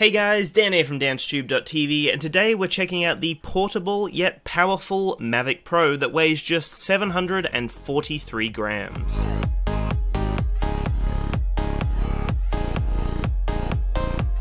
Hey guys, Dan here from DansTube.TV, and today we're checking out the portable yet powerful Mavic Pro that weighs just 743 grams.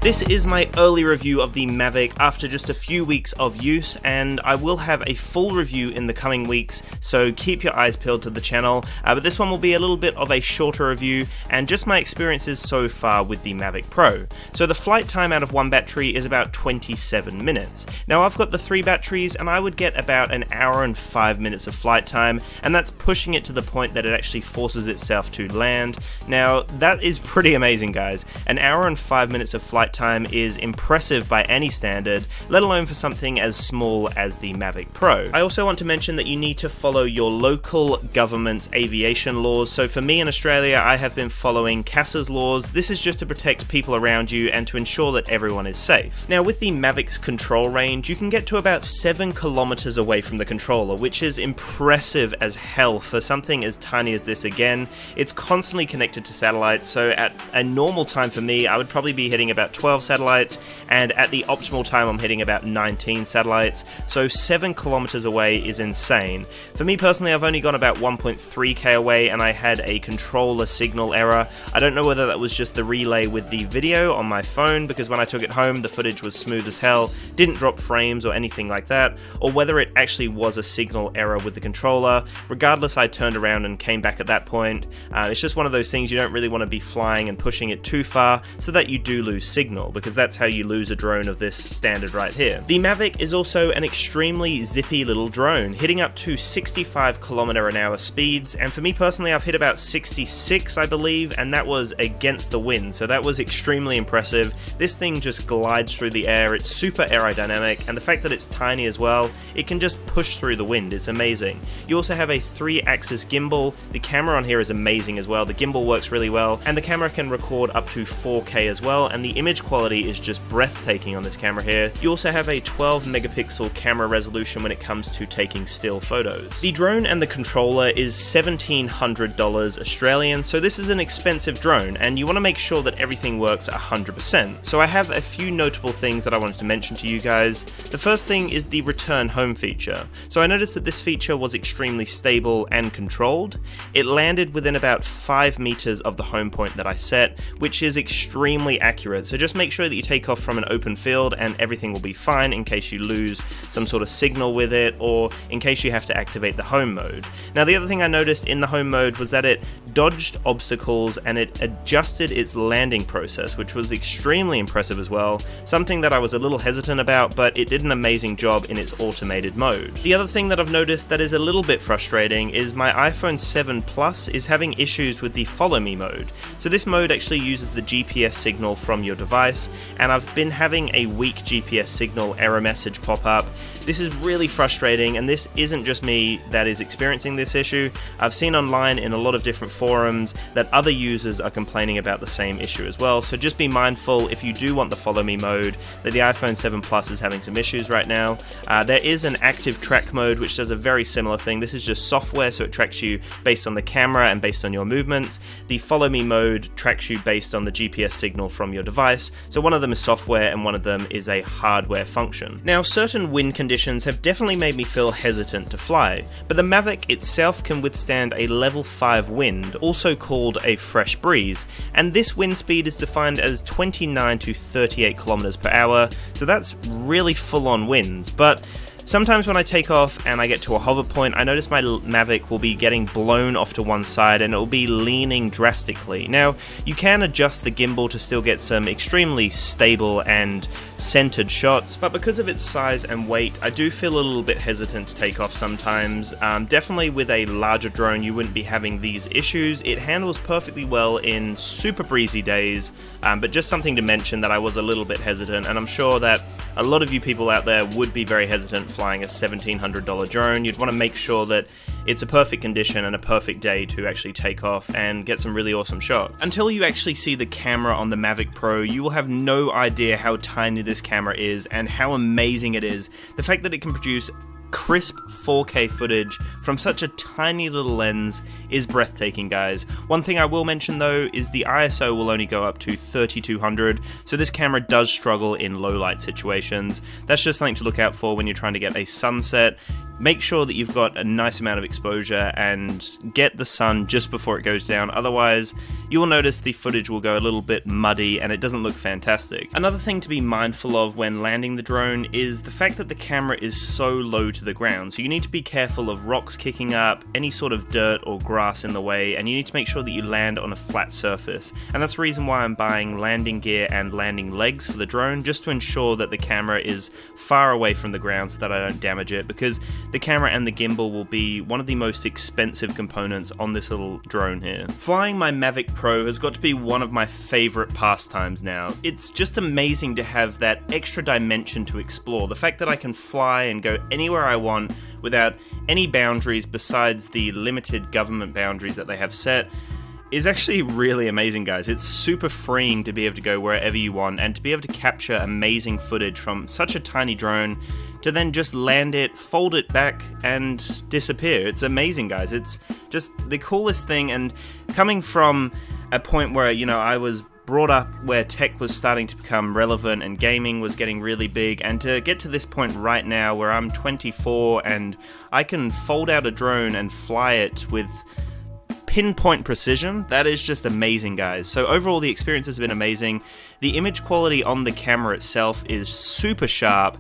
This is my early review of the Mavic after just a few weeks of use, and I will have a full review in the coming weeks, so keep your eyes peeled to the channel. But this one will be a little bit of a shorter review and just my experiences so far with the Mavic Pro. So the flight time out of one battery is about 27 minutes. Now I've got the 3 batteries and I would get about an hour and 5 minutes of flight time, and that's pushing it to the point that it actually forces itself to land. Now that is pretty amazing, guys. An hour and 5 minutes of flight time is impressive by any standard, let alone for something as small as the Mavic Pro. I also want to mention that you need to follow your local government's aviation laws. So for me in Australia, I have been following CASA's laws. This is just to protect people around you and to ensure that everyone is safe. Now with the Mavic's control range, you can get to about 7 kilometers away from the controller, which is impressive as hell for something as tiny as this. Again, it's constantly connected to satellites, so at a normal time for me, I would probably be hitting about 12 satellites, and at the optimal time I'm hitting about 19 satellites, so 7 kilometers away is insane. For me personally, I've only gone about 1.3k away and I had a controller signal error. I don't know whether that was just the relay with the video on my phone, because when I took it home the footage was smooth as hell, didn't drop frames or anything like that, or whether it actually was a signal error with the controller. Regardless, I turned around and came back at that point. It's just one of those things you don't really want to be flying and pushing it too far so that you do lose signal, because that's how you lose a drone of this standard right here. The Mavic is also an extremely zippy little drone, hitting up to 65 km/h speeds, and for me personally I've hit about 66 I believe, and that was against the wind, so that was extremely impressive. This thing just glides through the air, it's super aerodynamic, and the fact that it's tiny as well, it can just push through the wind, it's amazing. You also have a 3-axis gimbal, the camera on here is amazing as well, the gimbal works really well, and the camera can record up to 4K as well, and the image quality is just breathtaking on this camera here. You also have a 12 megapixel camera resolution when it comes to taking still photos. The drone and the controller is $1,700 Australian, so this is an expensive drone, and you want to make sure that everything works 100%. So I have a few notable things that I wanted to mention to you guys. The first thing is the return home feature. So I noticed that this feature was extremely stable and controlled. It landed within about 5 meters of the home point that I set, which is extremely accurate, so just make sure that you take off from an open field and everything will be fine in case you lose some sort of signal with it, or in case you have to activate the home mode. Now the other thing I noticed in the home mode was that it dodged obstacles and it adjusted its landing process, which was extremely impressive as well, something that I was a little hesitant about, but it did an amazing job in its automated mode. The other thing that I've noticed that is a little bit frustrating is my iPhone 7 Plus is having issues with the follow me mode. So this mode actually uses the GPS signal from your device, and I've been having a weak GPS signal error message pop up. This is really frustrating, and this isn't just me that is experiencing this issue. I've seen online in a lot of different forums that other users are complaining about the same issue as well, so just be mindful if you do want the follow me mode that the iPhone 7 Plus is having some issues right now. There is an active track mode which does a very similar thing. This is just software, so it tracks you based on the camera and based on your movements. The follow me mode tracks you based on the GPS signal from your device, so one of them is software and one of them is a hardware function. Now certain wind conditions have definitely made me feel hesitant to fly, but the Mavic itself can withstand a level 5 wind, also called a fresh breeze, and this wind speed is defined as 29 to 38 kilometers per hour, so that's really full on winds. But sometimes when I take off and I get to a hover point, I notice my Mavic will be getting blown off to one side and it will be leaning drastically. Now, you can adjust the gimbal to still get some extremely stable and centered shots, but because of its size and weight, I do feel a little bit hesitant to take off sometimes. Definitely with a larger drone, you wouldn't be having these issues. It handles perfectly well in super breezy days, but just something to mention that I was a little bit hesitant, and I'm sure that a lot of you people out there would be very hesitant flying a $1,700 drone. You'd want to make sure that it's a perfect condition and a perfect day to actually take off and get some really awesome shots. Until you actually see the camera on the Mavic Pro, you will have no idea how tiny this camera is and how amazing it is. The fact that it can produce crisp 4K footage from such a tiny little lens is breathtaking, guys. One thing I will mention though is the ISO will only go up to 3200, so this camera does struggle in low light situations. That's just something to look out for when you're trying to get a sunset. Make sure that you've got a nice amount of exposure and get the sun just before it goes down, otherwise you will notice the footage will go a little bit muddy and it doesn't look fantastic. Another thing to be mindful of when landing the drone is the fact that the camera is so low to the ground, so you need to be careful of rocks kicking up, any sort of dirt or grass in the way, and you need to make sure that you land on a flat surface. And that's the reason why I'm buying landing gear and landing legs for the drone, just to ensure that the camera is far away from the ground so that I don't damage it, because the camera and the gimbal will be one of the most expensive components on this little drone here. Flying my Mavic Pro has got to be one of my favorite pastimes now. It's just amazing to have that extra dimension to explore. The fact that I can fly and go anywhere I want without any boundaries besides the limited government boundaries that they have set is actually really amazing, guys. It's super freeing to be able to go wherever you want and to be able to capture amazing footage from such a tiny drone to then just land it, fold it back, and disappear. It's amazing, guys. It's just the coolest thing, and coming from a point where, you know, I was brought up where tech was starting to become relevant and gaming was getting really big, and to get to this point right now where I'm 24 and I can fold out a drone and fly it with pinpoint precision, that is just amazing, guys. So overall the experience has been amazing. The image quality on the camera itself is super sharp.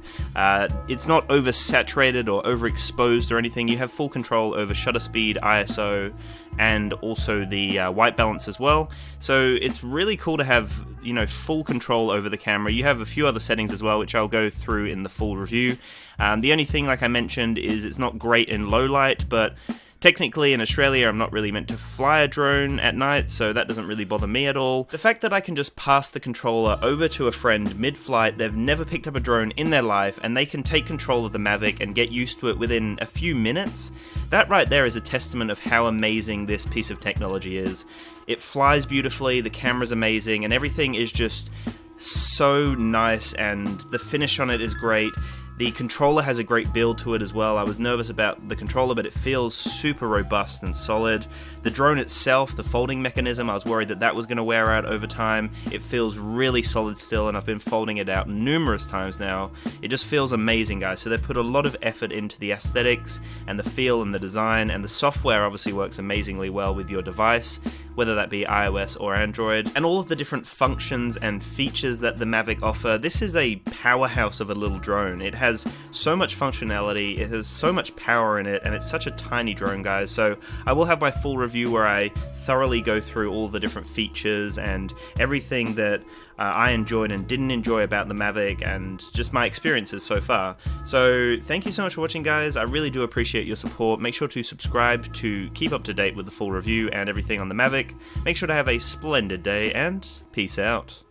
It's not oversaturated or overexposed or anything. You have full control over shutter speed, ISO, and also the white balance as well. So it's really cool to have, you know, full control over the camera. You have a few other settings as well, which I'll go through in the full review. The only thing, like I mentioned, is it's not great in low light, but technically, in Australia, I'm not really meant to fly a drone at night, so that doesn't really bother me at all. The fact that I can just pass the controller over to a friend mid-flight, they've never picked up a drone in their life, and they can take control of the Mavic and get used to it within a few minutes, that right there is a testament of how amazing this piece of technology is. It flies beautifully, the camera's amazing, and everything is just so nice, and the finish on it is great. The controller has a great build to it as well. I was nervous about the controller, but it feels super robust and solid. The drone itself, the folding mechanism, I was worried that that was going to wear out over time. It feels really solid still, and I've been folding it out numerous times now. It just feels amazing, guys. So they've put a lot of effort into the aesthetics and the feel and the design, and the software obviously works amazingly well with your device, whether that be iOS or Android, and all of the different functions and features that the Mavic offer. This is a powerhouse of a little drone. It has so much functionality, it has so much power in it, and it's such a tiny drone, guys. So I will have my full review where I thoroughly go through all the different features and everything that I enjoyed and didn't enjoy about the Mavic, and just my experiences so far. So thank you so much for watching, guys. I really do appreciate your support. Make sure to subscribe to keep up to date with the full review and everything on the Mavic. Make sure to have a splendid day, and peace out.